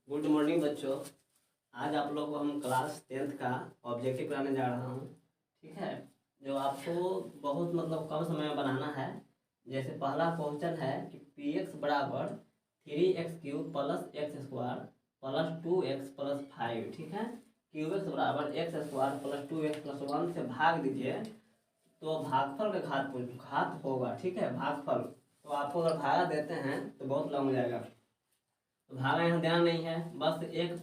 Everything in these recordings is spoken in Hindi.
गुड मॉर्निंग बच्चों। आज आप लोग को हम क्लास 10th का ऑब्जेक्टिव कराने जा रहा हूँ। ठीक है, जो आपको बहुत कम समय में बनाना है। जैसे पहला क्वेश्चन है कि पी एक्स बराबर 3x³ plus x square plus 2x plus 5। ठीक है, क्यूब एक्स बराबर x square plus 2x plus 1 से भाग दीजिए तो भागफल का घात होगा। ठीक है, भागफल तो आपको अगर भागा देते हैं तो बहुत लंब हो जाएगा, तो भागा यहाँ देना नहीं है। बस एक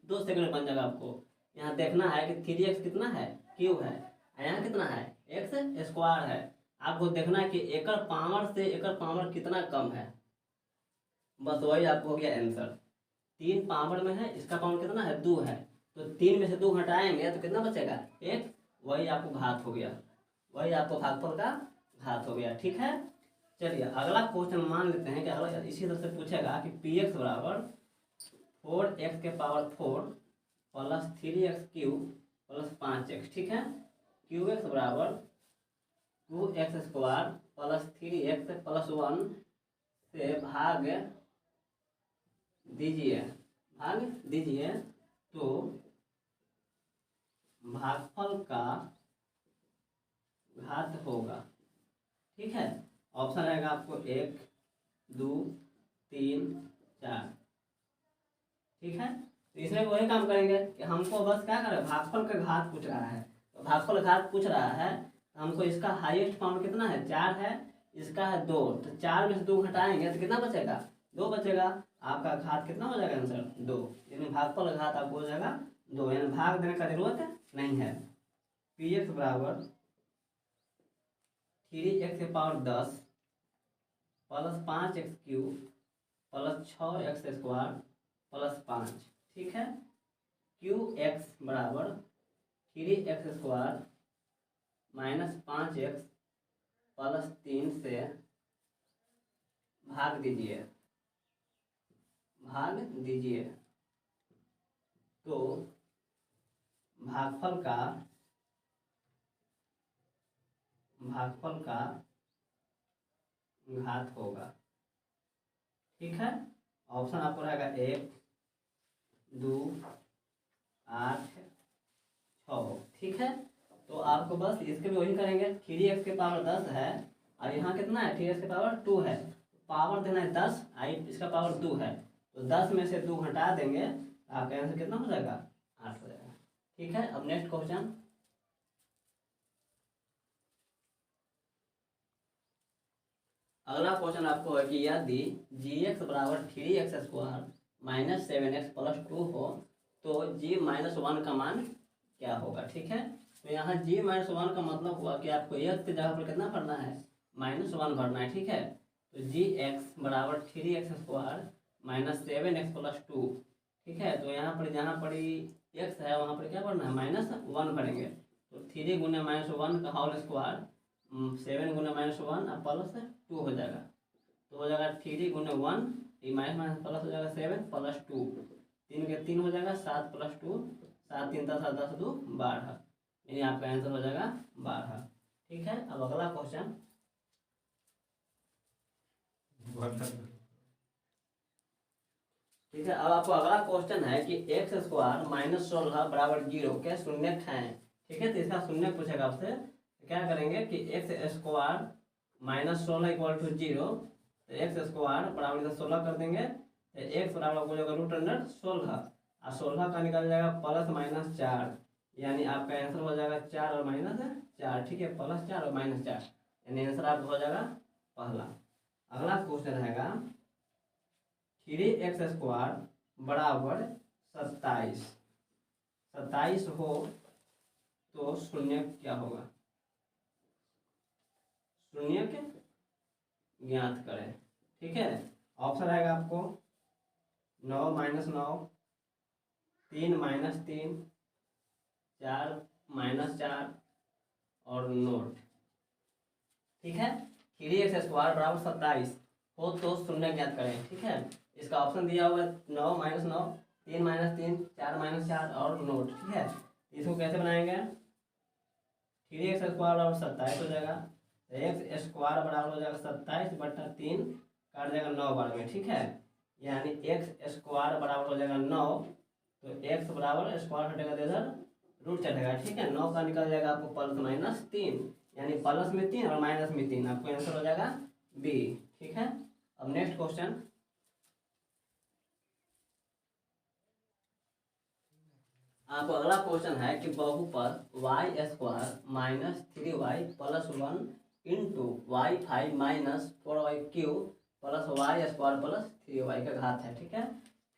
2 सेकंड बन जाएगा। आपको यहाँ देखना है कि 3x कितना है, क्यूब है, यहाँ कितना है, एक्स स्क्वायर है। आपको देखना है कि एकड़ पावर से एकड़ पावर कितना कम है। बस वही आपको हो गया आंसर। 3 पावर में है, इसका पावर कितना है, 2 है, तो 3 में से 2 हटाएंगे तो कितना बचेगा, 1। वही आपको घात हो गया, वही आपको भागफल का घात हो गया। ठीक है, चलिए अगला क्वेश्चन मान लेते हैं कि अगला इसी तरह से पूछेगा कि पी एक्स बराबर 4x के power 4 plus 3x³ plus 5x। ठीक है, क्यूब एक्स बराबर 2x² प्लस 3x प्लस 1 से भाग दीजिए तो भागफल का घात होगा। ठीक है, ऑप्शन रहेगा आपको 1, 2, 3, 4। ठीक है, तो इसमें वही काम करेंगे कि हमको बस क्या करें, भागफल का घात पूछ रहा है। तो भागफल घात पूछ रहा है तो हमको इसका हाईएस्ट पावर कितना है, 4 है, इसका है 2, तो 4 में से 2 हटाएंगे तो कितना बचेगा, 2 बचेगा। आपका घात कितना हो जाएगा आंसर, 2। यानी भागफल घात आपको हो जाएगा 2, यानी भाग देने का जरूरत नहीं है। पी एक्स बराबर 3x के power 10 plus 5x³ plus 6x² plus 5। ठीक है, क्यू एक्स बराबर 3x² माइनस 5x प्लस 3 से भाग दीजिए तो भागफल का घात होगा। ठीक है, ऑप्शन आपको रहेगा 1, 2, 8, 6। ठीक है, तो आपको बस इसके भी वही करेंगे। 3x के पावर 10 है और यहाँ कितना है, 3x के पावर 2 है, पावर देना है 10, आई इसका पावर 2 है, तो 10 में से 2 हटा देंगे, आपका आंसर कितना हो जाएगा, 8 हो जाएगा। ठीक है, अब नेक्स्ट क्वेश्चन। अगला क्वेश्चन आपको है कि यदि g(x) बराबर 3x² माइनस 7x प्लस 2 हो तो g-1 का मान क्या होगा। ठीक है, तो यहाँ g-1 का मतलब हुआ कि आपको x की जगह पर कितना भरना है, -1 भरना है। ठीक है, तो g(x) बराबर 3x² माइनस 7x प्लस 2। ठीक है, तो यहाँ पर जहाँ पर x है वहाँ पर क्या भरना है, -1 भरेंगे। तो 3 गुने -1 का होल स्क्वायर 7 गुने -1 और प्लस 2 हो जाएगा, तो हो जाएगा 3 गुने 1, ये माइनस प्लस हो जाएगा 7 प्लस 2, 3 के 3 हो जाएगा 7 प्लस 2, 7 3 10 10 2 12, यानी आपका आंसर हो जाएगा 12। ठीक है, अब अगला क्वेश्चन। ठीक है, अब आपको अगला क्वेश्चन है कि x² माइनस 16 बराबर 0 के शून्यक हैं। ठीक है, तो इसका शून्यक पूछेगा आपसे, तो क्या करेंगे कि x² माइनस 16 इक्वल टू 0, तो x² बराबर 16 कर देंगे, तो x बराबर हो जाएगा √16 और 16 का निकल जाएगा प्लस माइनस 4, यानी आपका आंसर हो जाएगा 4 और -4। ठीक है, +4 और -4, यानी आंसर आपका हो जाएगा पहला। अगला क्वेश्चन रहेगा 3x² बराबर 27 हो तो शून्यक क्या होगा, शून्यक ज्ञात करें। ठीक है, ऑप्शन आएगा आपको 9 - 9, 3 - 3, 4 - 4 और नोट। ठीक है, 3x² बराबर 27 हो तो शून्य ज्ञात करें। ठीक है, इसका ऑप्शन दिया हुआ 9 - 9, 3 - 3, 4 - 4 और नोट। ठीक है, इसको कैसे बनाएंगे, 3x² बराबर 27 हो जाएगा, x² बराबर हो जाएगा 27 बटा 3, काट जाएगा 9 बार में। ठीक है, यानी एक्स स्क्वायर बराबर हो जाएगा 9। तो एक्स बराबर स्क्वायर हटेगा तो इधर रूट चढ़ेगा, ठीक है। 9 का निकल जाएगा आपको प्लस माइनस 3, यानी प्लस में 3 और माइनस में 3, आपको आंसर हो जाएगा बी, ठीक है। अब नेक्स्ट क्वेश्चन, आपको अगला क्वेश्चन है कि बहुपद y square minus 3y plus 1 into y 5 minus 4y cube plus y square plus 3y का घात है, ठीक है।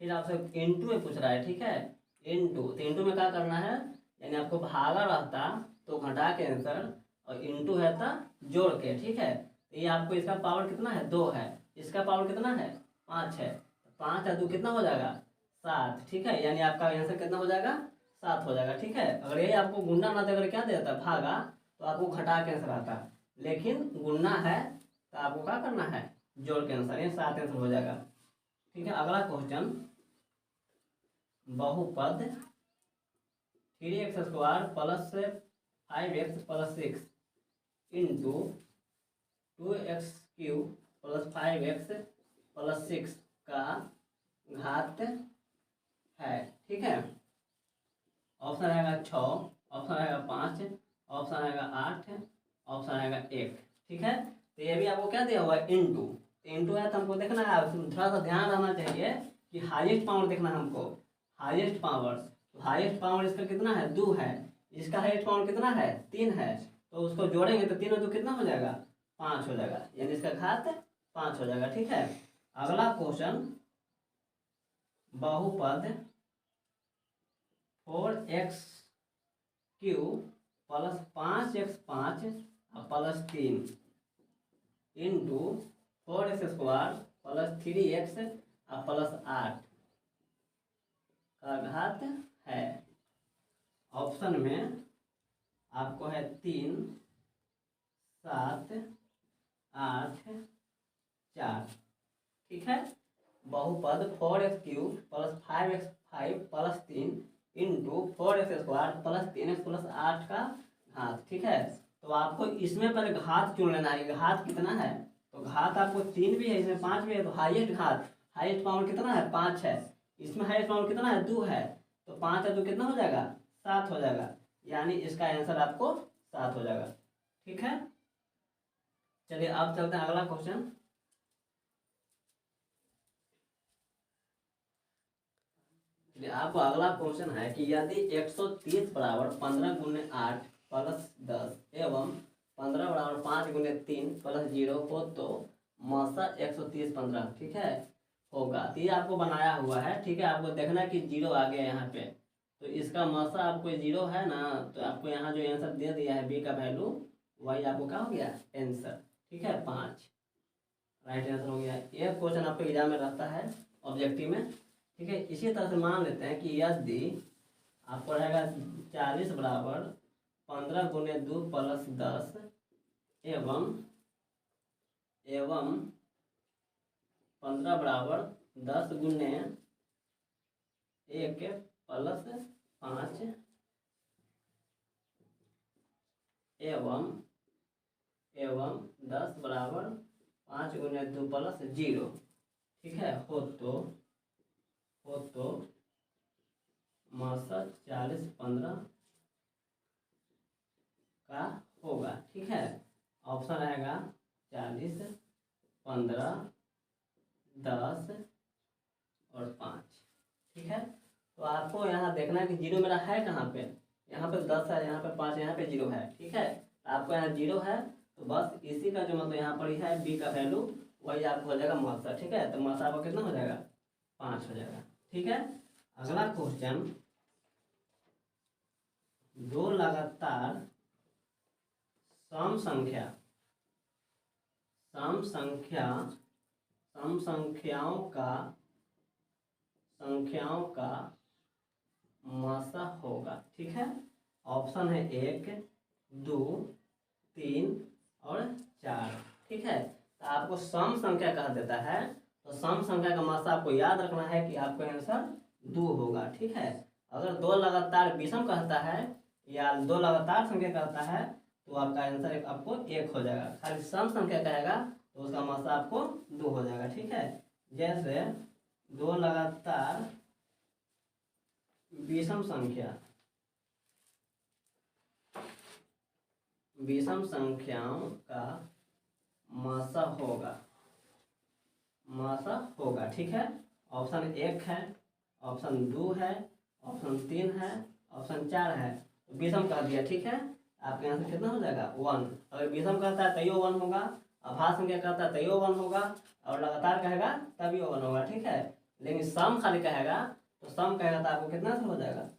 फिर आपसे इंटू में पूछ रहा है, ठीक है। इंटू, तो इंटू में क्या करना है, यानी आपको भागा रहता तो घटा के आंसर, और इंटू है था जोड़ के, ठीक है। तो ये आपको इसका पावर कितना है, 2 है, इसका पावर कितना है, 5 है। 5 और 2 कितना हो जाएगा, 7, ठीक है। यानी आपका आंसर कितना हो जाएगा, 7 हो जाएगा, ठीक है। अगर यही आपको गुना ना देकर क्या देता भागा, तो आपको घटा के आंसर आता, लेकिन गुना है तो आपको क्या करना है, जोड़ के आंसर, ये 7 आंसर हो जाएगा, ठीक है। अगला क्वेश्चन, बहुपद 3x square plus 5x plus 6 into 2x cube plus 5x plus 6 का घात है, ठीक है। ऑप्शन आएगा 6, ऑप्शन आएगा 5, ऑप्शन आएगा 8, ऑप्शन आएगा 1, ठीक है। तो ये भी आपको क्या दिया हुआ है, इंटू। इंटू है तो हमको देखना है, थोड़ा सा ध्यान रहना चाहिए कि हाईएस्ट पावर देखना है हमको, हाईएस्ट पावर। तो हाईएस्ट पावर इसका कितना है, 2 है, इसका हाईएस्ट पावर कितना है, 3 है। तो उसको जोड़ेंगे तो 3 और 2 कितना हो जाएगा, 5 हो जाएगा, यानी इसका घात 5 हो जाएगा, ठीक है। अगला क्वेश्चन, बहुपद 4x cube plus 5x5 plus 3 into 4x square plus 3x plus 8 का घात है। ऑप्शन में आपको है 3, 7, 8, 4, ठीक है। बहुपद 4x cube plus 5x5 plus 3 into 4x square plus 3x plus 8 का घात, ठीक है। तो आपको इसमें पहले घात चुन लेना है, घात कितना है, तो घात आपको 3 भी है, इसमें 5 भी है, तो हाईएस्ट घात, हाईएस्ट पावर कितना है, 5 है, इसमें हाईएस्ट पावर कितना है, 2 है। तो 5 और 2 कितना हो जाएगा, 7 हो जाएगा, यानी इसका आंसर आपको 7 हो जाएगा, ठीक है। चलिए अब चलते हैं अगला क्वेश्चन। आपको अगला क्वेश्चन है कि यदि 130 बराबर 15 गुने 8 प्लस 10 एवं 15 बराबर 5 गुने 3 प्लस 0 हो तो मौसा 130 15, ठीक है, होगा। तो ये आपको बनाया हुआ है, ठीक है। आपको देखना है कि 0 आ गया यहाँ पे, तो इसका मौसा आपको 0 है ना, तो आपको यहाँ जो आंसर दे दिया है बी का वैल्यू, वही आपको क्या हो गया, आंसर, ठीक है, 5 राइट आंसर हो गया। ये क्वेश्चन आपको एग्जाम में रहता है ऑब्जेक्टिव में, ठीक है। इसी तरह से मान लेते हैं कि यदि आपको रहेगा 40 बराबर 15 गुने 2 प्लस 10 एवं 15 बराबर 10 गुने 1 प्लस 5 एवं 10 बराबर 5 गुने 2 प्लस 0, ठीक है, हो तो मौसा 40 15 का होगा, ठीक है। ऑप्शन रहेगा 40 15 10 और 5, ठीक है। तो आपको यहाँ देखना है कि 0 मेरा है कहाँ पे, यहाँ पे 10 है, यहाँ पे 5, यहाँ पे 0 है, ठीक है। आपको यहाँ 0 है, तो बस इसी का जो मतलब यहाँ पर है बी का वैल्यू, वही आपको हो जाएगा मौसा, ठीक है। तो मौसा आपको कितना हो जाएगा, 5 हो जाएगा, ठीक है। अगला क्वेश्चन, 2 लगातार सम संख्याओं का मौसा होगा, ठीक है। ऑप्शन है 1 2 3 और 4, ठीक है। तो आपको सम संख्या कहा देता है, तो सम संख्या का मात्रा आपको याद रखना है कि आपका आंसर 2 होगा, ठीक है। अगर 2 लगातार विषम कहता है या 2 लगातार संख्या कहता है तो आपका आंसर आपको 1 हो जाएगा। खाली सम संख्या कहेगा तो उसका मात्रा आपको 2 हो जाएगा, ठीक है। जैसे दो लगातार विषम संख्याओं का मासा होगा। ठीक है, ऑप्शन 1 है, ऑप्शन 2 है, ऑप्शन 3 है, ऑप्शन 4 है। तो विषम कह दिया। ठीक है, आपके यहाँ से कितना हो जाएगा 1। अगर विषम कहता है तैयो 1 होगा, अभाज्य संख्या कहता है तैयो 1 होगा, और लगातार कहेगा तभी 1 होगा। ठीक है, लेकिन सम खाली कहेगा तो सम कहेगा तो आपको कितना से हो जाएगा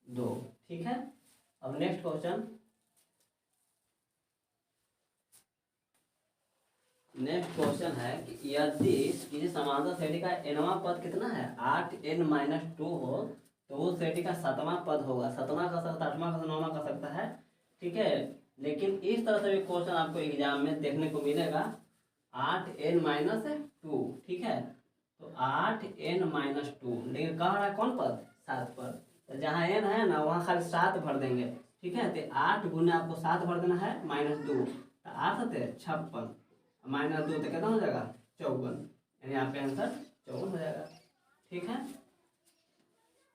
2। ठीक है, अब नेक्स्ट क्वेश्चन है कि यदि किसी समांतर श्रेणी का nवां पद कितना है 8n-2 हो तो वो श्रेणी का 7वां पद होगा। 7वां का सकता, 8वां का, 9वां का सकता है। ठीक है, लेकिन इस तरह से भी क्वेश्चन आपको एग्जाम में देखने को मिलेगा 8n-2। ठीक है, तो 8n-2, लेकिन कह रहा है कौन पद 7 पद। तो जहाँ n है ना वहाँ खाली 7 भर देंगे। ठीक है, तो 8 गुने आपको 7 भर देना है -2, तो 8 होते 56, -2 तो कितना हो जाएगा 54, यानी आपका आंसर 54 हो जाएगा। ठीक है,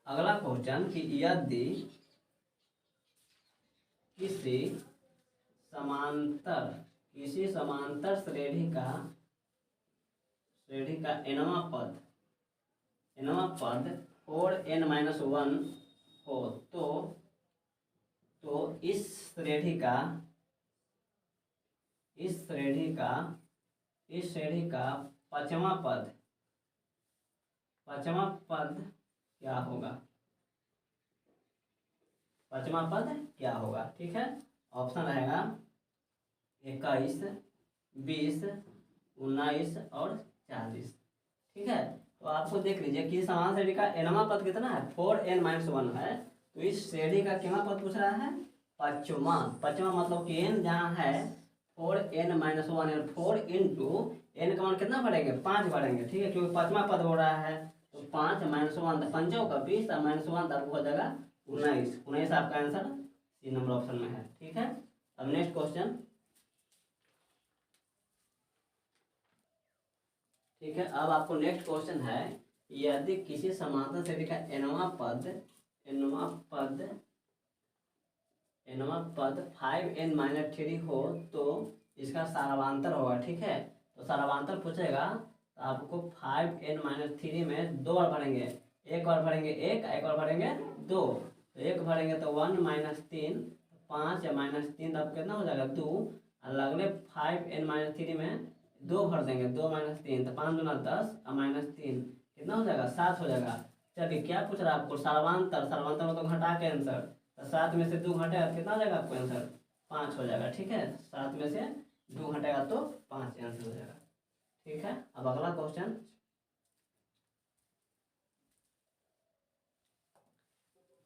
अगला क्वेश्चन कि यदि किसी समांतर श्रेणी का nवां पद 4n-1 हो तो इस श्रेणी का पांचवा पद क्या होगा? पांचवा पद क्या होगा? ठीक है, ऑप्शन रहेगा 21, 20, 19 और 40। ठीक है, तो आपको देख लीजिए कि समान श्रेणी का nवां पद कितना है 4n-1 है, तो इस श्रेणी का कितना पद पूछ रहा है पांचवा मतलब कि n जहाँ है 4n-1, 4 इंटू n का मान कितना भरेंगे 5 भरेंगे। ठीक है, क्योंकि पांचवा पद हो रहा है, तो 5 -1 पंचों का 20 और -1 आपको हो जाएगा 19 आपका आंसर सी नंबर ऑप्शन में है। ठीक है, अब नेक्स्ट क्वेश्चन। ठीक है, अब आपको नेक्स्ट क्वेश्चन है यदि किसी समांतर श्रेणी का nवां पद 5n-3 हो तो इसका सारावांतर होगा। ठीक है, तो सारावांतर पूछेगा तो आपको 5n-3 में 2 बार भरेंगे, एक बार भरेंगे 1, एक बार भरेंगे 2। तो 1 भरेंगे तो 1 -3, 5 या -3 तो आपको कितना हो जाएगा 2, और अगले 5n-3 में 2 भर देंगे, 2 -3 तो 5 दूना 10 और -3 कितना हो जाएगा 7 हो जाएगा। चलिए क्या पूछ रहा है आपको सारावांतर में तो घटा के आंसर, तो 7 में से 2 घटेगा कितना हो जाएगा आपको आंसर 5 हो जाएगा। ठीक है, 7 में से 2 घटेगा तो 5 आंसर हो जाएगा। ठीक है, अब अगला क्वेश्चन।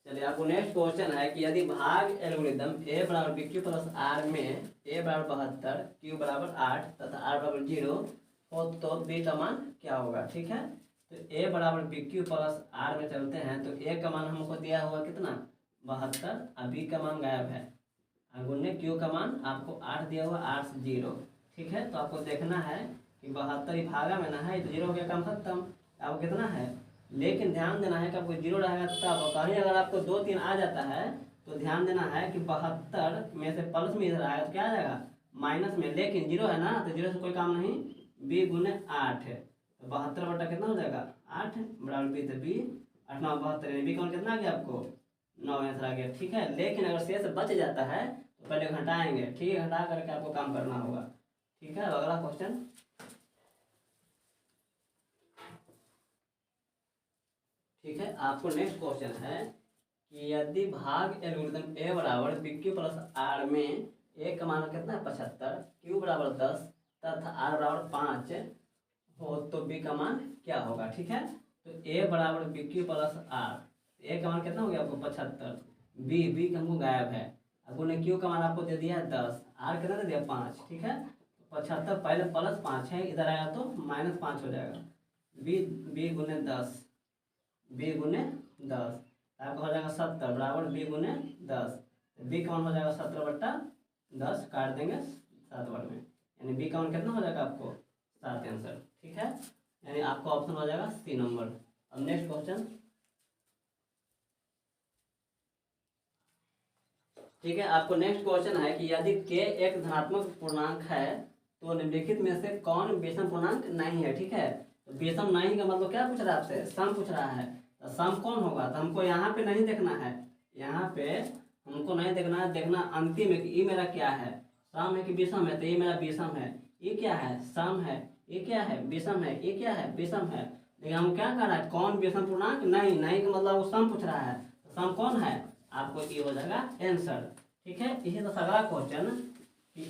चलिए आपको नेक्स्ट क्वेश्चन है कि यदि भाग एल्गोरिथम a = bq + r में a = 72, q = 8 तथा r = 0 हो तो b का मान क्या होगा? ठीक है, तो a = bq + r में चलते हैं तो a का मान हमको दिया हुआ कितना 72, और b का मान गायब है, गुने q का मान आपको 8 दिया हुआ, 8 से 0। ठीक है, तो आपको देखना है कि 72 भागा में ना है तो 0 हो गया, काम खत्म। आपको कितना है, लेकिन ध्यान देना है कि आपको 0 रहेगा तब, कहीं अगर आपको 2 3 आ जाता है तो ध्यान देना है कि 72 में से प्लस में इधर आएगा तो क्या आ जाएगा माइनस में, लेकिन 0 है ना तो 0 से कोई काम नहीं, b × 8 है तो 72 बटा कितना हो जाएगा 8 बराबर b, तो b 8 9 72, b का मान कितना आ गया आपको 9 आंसर आ गया। ठीक है, लेकिन अगर शेष बच जाता है तो पहले घटाएंगे। ठीक है, घटा करके आपको काम करना होगा। ठीक है, अगला क्वेश्चन। ठीक है, आपको नेक्स्ट क्वेश्चन है कि यदि भाग एल्गोरिथम a = bq + r में a का मान कितना है 75, q = 10 तथा r = 5 हो तो b का मान क्या होगा? ठीक है, तो a = bq + r, a का मान कितना हो गया आपको 75, b का हमको गायब है, अब q का मान आपको दे दिया है 10, r कितना दे दिया 5। ठीक है, 75 पहले +5 है, इधर आया तो -5 हो जाएगा, b × 10, b × 10 आपका हो जाएगा 70 बराबर b × 10, b का मान हो जाएगा 70 बटा 10, काट देंगे 7 बार में, यानी b का मान कितना हो जाएगा आपको 7 आंसर। ठीक है, यानी आपका ऑप्शन हो जाएगा सी नंबर। अब नेक्स्ट क्वेश्चन, ठीक है। आपको नेक्स्ट क्वेश्चन है कि यदि k एक धनात्मक पूर्णांक है तो निम्नलिखित में से कौन विषम पूर्णांक नहीं है। ठीक है, तो विषम नहीं का मतलब क्या पूछ रहा है आपसे, सम पूछ रहा है। तो सम कौन होगा, तो हमको यहाँ पे नहीं देखना है, यहाँ पे हमको नहीं देखना है, देखना अंतिम है कि ये मेरा क्या है, सम है कि विषम है। तो ये मेरा विषम है, ये क्या है, सम है, ये क्या है, विषम है, ये क्या है, विषम है। लेकिन हम क्या कर रहा है, कौन विषम पूर्णांक नहीं, नहीं का मतलब वो सम पूछ रहा है। तो सम कौन है, आपको ये हो जाएगा आंसर। ठीक है, इसी तरह अगला क्वेश्चन कि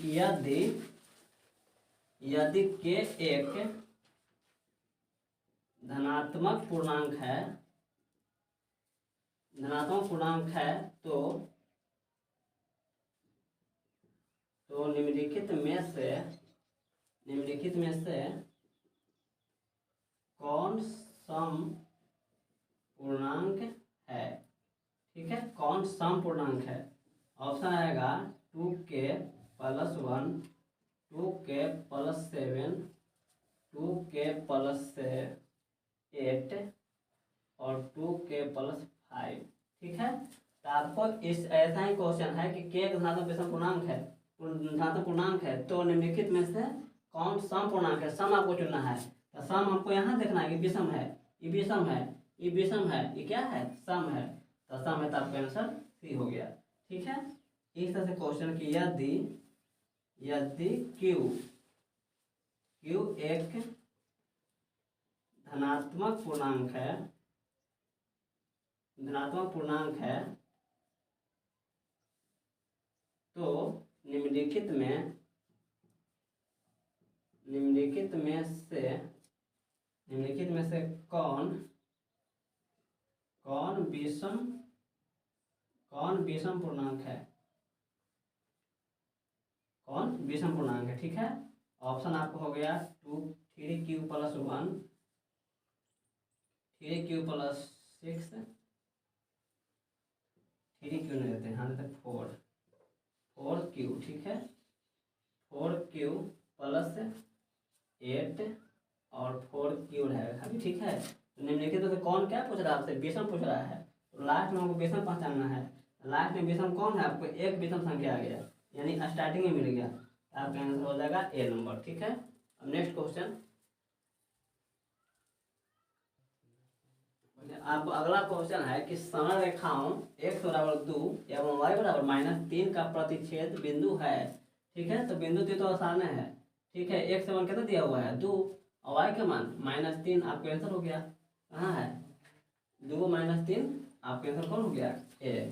यदि के एक धनात्मक पूर्णांक है, धनात्मक पूर्णांक है तो निम्नलिखित में से कौन सम पूर्णांक है। ठीक है, कौन सम पूर्णांक है। ऑप्शन आएगा 2k + 1, 2k + 7, 2k + 8 और 2k + 5। ठीक है, तो आपको इस ऐसा ही क्वेश्चन है कि k एक धनात्मक विषम पूर्णांक है, धनात्मक पूर्णांक है तो निम्नलिखित में से कौन सम पूर्णांक है, सम आपको चुनना है। तो सम हमको यहाँ देखना है कि विषम है, ये विषम है, ये विषम है, ये क्या है, सम है। तो सम है तो आपका आंसर सी हो गया। ठीक है, इस तरह से क्वेश्चन की यदि Q एक धनात्मक पूर्णांक है, धनात्मक पूर्णांक है तो निम्नलिखित में से कौन विषम पूर्णांक है, कौन विषम पूर्णांक है। ठीक है, ऑप्शन आपको हो गया 3q + 1, 3q + 6, 3q नहीं देते, हाँ देते 4q। ठीक है, 4q + 8 और 4q रहेगा खाली। ठीक है, तो निम्नलिखित में कौन क्या पूछ रहा है आपसे, विषम पूछ रहा है। तो लास्ट में हमको विषम पहचानना है। लास्ट में विषम कौन है, आपको एक विषम संख्या आ गया, यानी स्टार्टिंग में मिल गया, आपका आंसर हो जाएगा ए नंबर। ठीक है, अब नेक्स्ट क्वेश्चन, आपको अगला क्वेश्चन है कि सरल रेखाओं x = 2 एवं y = -3 का प्रतिच्छेद बिंदु है। ठीक है, तो बिंदु तो आसान है। ठीक है, x का मान कितना दिया हुआ है 2 और y का मान -3, आपका आंसर हो गया। कहाँ है 2 - 3, आपका आंसर कौन हो गया, ए।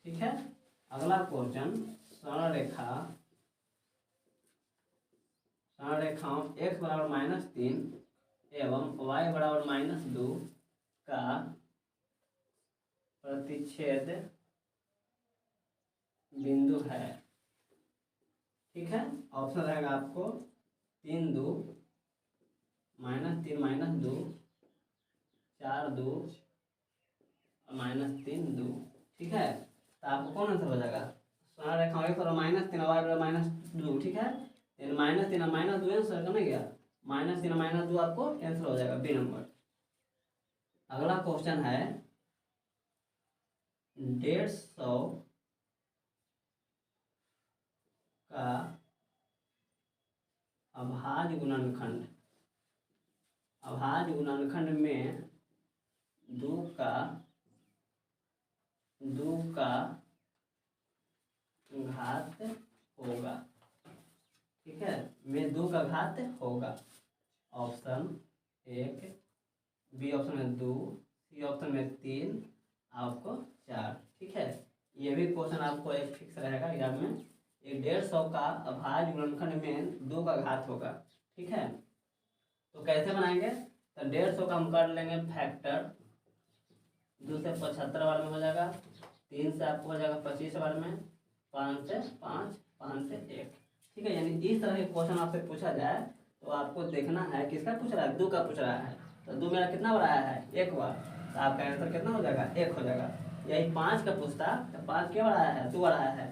ठीक है, अगला क्वेश्चन, सरल रेखाओं x = -3 एवं y = -2 का प्रतिच्छेद बिंदु है। ठीक है, ऑप्शन रहेगा आपको 3 2 -3 -2, 4 2 और -3 2। ठीक है, तो आपको कौन आंसर हो जाएगा, सरल रेखा x = -3 और y = -2। ठीक है, -3 और -2 आंसर करना गया, -3 और -2 आपको आंसर हो जाएगा बी नंबर। अगला क्वेश्चन है 150 का अभाज्य गुणनखंड में 2 का घात होगा। ठीक है, में 2 का घात होगा। ऑप्शन 1, बी ऑप्शन में 2, सी ऑप्शन में 3, आपको 4। ठीक है, ये भी क्वेश्चन आपको एक फिक्स रहेगा एग्जाम में, 150 का अभाज्य गुणनखंड में 2 का घात होगा। ठीक है, तो कैसे बनाएंगे, तो 150 का हम कर लेंगे फैक्टर, 2 से 75 बार में हो जाएगा, 3 से आपको हो जाएगा 25 बार में, 5 से 5, 5 से 1। ठीक है, यानी इस तरह के क्वेश्चन आपसे पूछा जाए तो आपको देखना है किसका पूछ रहा है, 2 का पूछ रहा है। तो 2 मेरा कितना बार आया है, 1 बार, तो आपका आंसर कितना हो जाएगा, 1 हो जाएगा। यही 5 का पूछता तो 5 क्या बार आया है, 2 बार आया है,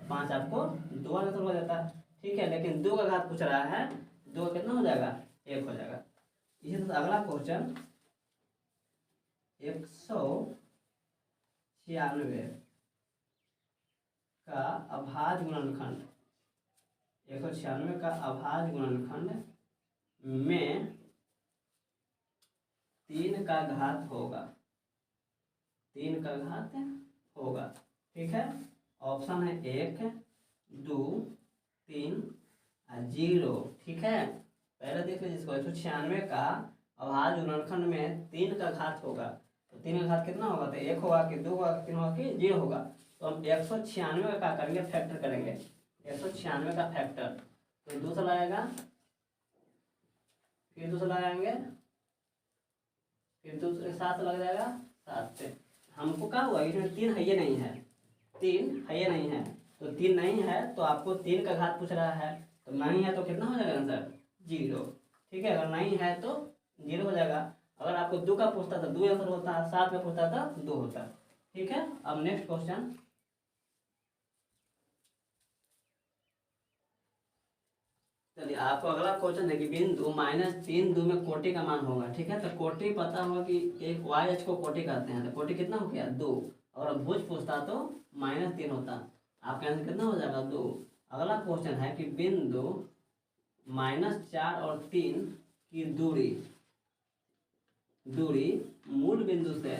5 आपको 2 बार आंसर हो जाता है। ठीक है, लेकिन 2 का घात पूछ रहा है, 2 कितना हो जाएगा, 1 हो जाएगा। इसी तरह अगला क्वेश्चन 196 का अभाज्य गुणनखंड, 196 का अभाज्य गुणनखंड में 3 का घात होगा, 3 का घात होगा। ठीक है, ऑप्शन है 1, 2, 3 और 0। ठीक है, पहले देख लीजिए इसको। 196 का अभाज्य गुणनखंड में 3 का घात होगा, तो 3 का घात कितना होगा? तो 1 होगा कि 2 होगा कि 3 होगा कि 0 होगा। तो हम 196 का करेंगे फैक्टर करेंगे, 196 का फैक्टर। तो दूसरा लगाएगा, फिर दूसरा लगाएंगे, फिर दूसरे 7 लग जाएगा, 7 से हमको क्या हुआ? इसमें 3 है, ये नहीं है, 3 है, ये नहीं है। तो 3 नहीं है तो आपको 3 का घात पूछ रहा है, तो नहीं है तो कितना हो जाएगा आंसर? 0। ठीक है, अगर नहीं है तो 0 हो जाएगा। अगर आपको 2 का पूछता था 2 आंसर होता, 7 का पूछता था 2 होता। ठीक है, अब नेक्स्ट क्वेश्चन, चलिए आपको अगला क्वेश्चन है कि बिंदु -3 में कोटि का मान होगा। ठीक है, तो कोटि पता होगा कि एक वाई एच को कोटि कहते हैं, तो कोटि कितना हो गया? 2। और भुज पूछता तो -3 होता, आपका आंसर कितना हो जाएगा? 2। अगला क्वेश्चन है कि बिंदु -4 और 3 की दूरी मूल बिंदु से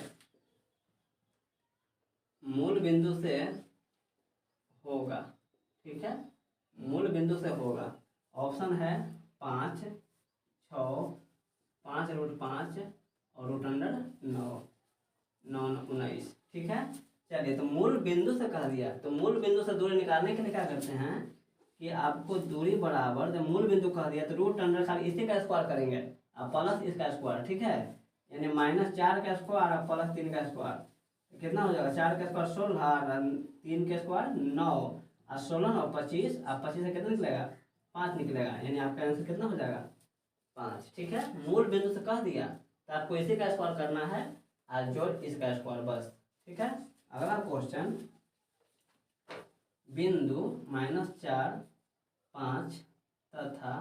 होगा। ठीक है, मूल बिंदु से होगा। ऑप्शन है 5, 6, 5√5 और √9, 9×19। ठीक है, चलिए तो मूल बिंदु से कह दिया, तो मूल बिंदु से दूरी निकालने के लिए क्या करते हैं कि आपको दूरी बराबर, जब मूल बिंदु कह दिया तो √अंडर खाली इसी का स्क्वायर करेंगे और प्लस इसका स्क्वायर। ठीक है, यानी -4 का स्क्वायर और प्लस 3 का स्क्वायर, कितना हो जाएगा? 4 का स्क्वायर 16, 3 का स्क्वायर 9 और 16 और 25, और 25 से कितना निकलेगा? 5 निकलेगा, यानी आपका आंसर कितना हो जाएगा? 5। ठीक है, मूल बिंदु से कह दिया तो आपको इसी का स्क्वायर करना है और जोड़ इसका स्क्वायर, बस। ठीक है, अगला क्वेश्चन, बिंदु -4, 5 तथा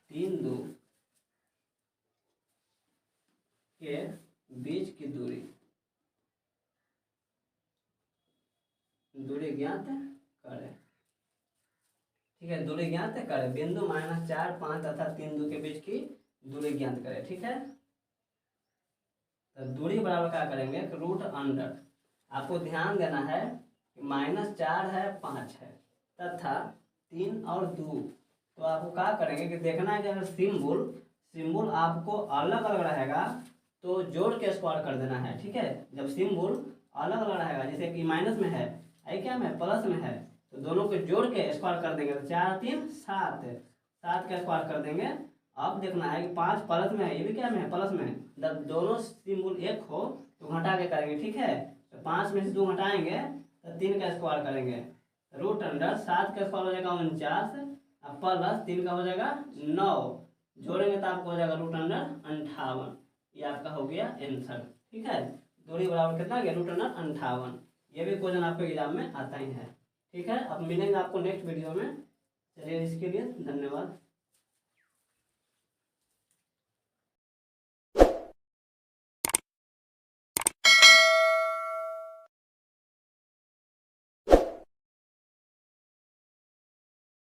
3 के बीच की दूरी ज्ञात करें। ठीक है, दूरी ज्ञात करें, बिंदु -4, 5 तथा 3 के बीच की दूरी ज्ञात करें। ठीक है, तो दूरी बराबर क्या करेंगे? √अंडर। आपको ध्यान देना है कि -4 है, 5 है तथा 3 और 2, तो आपको क्या करेंगे कि देखना है कि अगर सिंबल आपको अलग अलग रहेगा तो जोड़ के स्क्वायर कर देना है। ठीक है, जब सिंबल अलग अलग रहेगा, जैसे कि माइनस में है, आई क्या में प्लस में है, तो दोनों को जोड़ के स्क्वायर कर देंगे, तो 4, 3, 7, 7 का स्क्वायर कर देंगे। अब देखना है कि 5 प्लस में है, ये भी क्या में है? प्लस में है। जब दोनों सिंबल एक हो तो घटा के करेंगे। ठीक है, तो 5 में से 2 घटाएंगे तो 3 का स्क्वायर करेंगे, √अंडर 7 का स्क्वायर हो जाएगा 49 और प्लस 3 का हो जाएगा 9, जोड़ेंगे तो आपको हो जाएगा √अंडर 58। ये आपका हो गया आंसर। ठीक है, दूरी बराबर कितना गया? √अंडर 58। ये भी क्वेश्चन आपके एग्जाम में आता ही है। ठीक है, अब मिलेंगे आपको नेक्स्ट वीडियो में। चलिए, इसके लिए धन्यवाद।